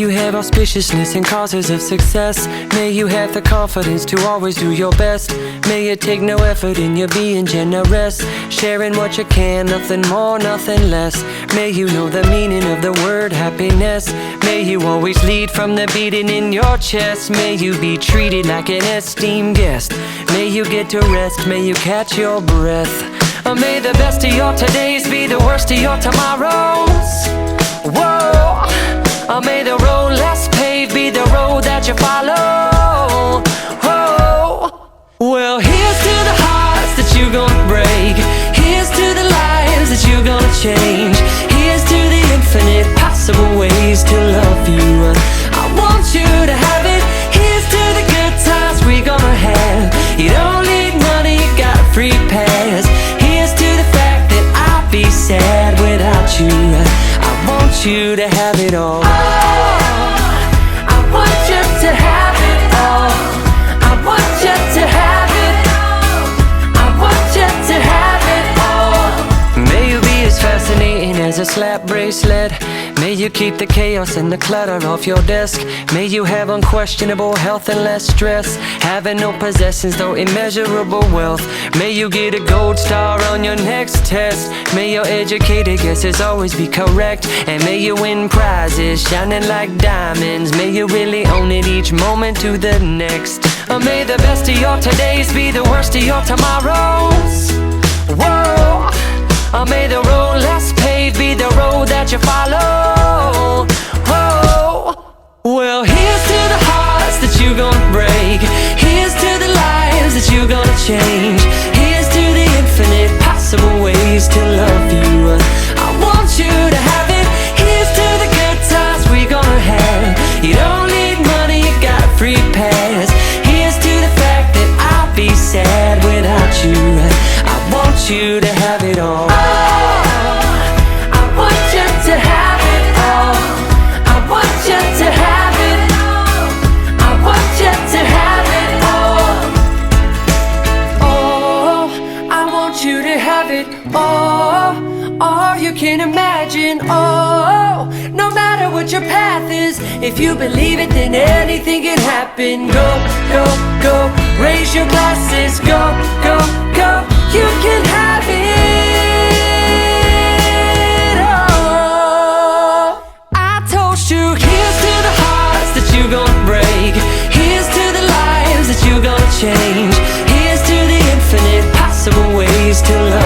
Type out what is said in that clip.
you have auspiciousness and causes of success. May you have the confidence to always do your best. May you take no effort in your being generous, sharing what you can, nothing more, nothing less. May you know the meaning of the word happiness. May you always lead from the beating in your chest. May you be treated like an esteemed guest. May you get to rest, may you catch your breath. May the best of your todays be the worst of your tomorrows. Whoa. May the road less paved be the road that you follow. Oh. Well, here's to the hearts that you're gonna break. Here's to the lives that you're gonna change. Here's to the infinite possible ways to love you. I want you to have it. Here's to the good times we're gonna have. You don't need money, you got a free pass. Here's to the fact that I'll be sad without you. I want you to have it all. I want you to have it all. I want you to have it. I want you to have it all. May you be as fascinating as a slap bracelet. May you keep the chaos and the clutter off your desk. May you have unquestionable health and less stress. Having no possessions though immeasurable wealth. May you get a gold star on your next test. May your educated guesses always be correct. And may you win prizes shining like diamonds. May you really own it each moment to the next. May the best of your todays be the worst of your tomorrows. Whoa. May the road less paved be the road that you follow. Oh. Well, here's to the hearts that you're gonna break. Here's to the lives that you're gonna change. Here's to the infinite possible ways to love you. I want you to have it. Here's to the good times we're gonna have. You don't need money, you got a free pass. Here's to the fact that I'll be sad without you. I want you to have it all. All you can imagine. Oh, no matter what your path is, if you believe it, then anything can happen. Go, go, go, raise your glasses. Go, go, go, you can have it. Oh, I told you, here's to the hearts that you're gonna break. Here's to the lives that you're gonna change. Here's to the infinite possible ways to love.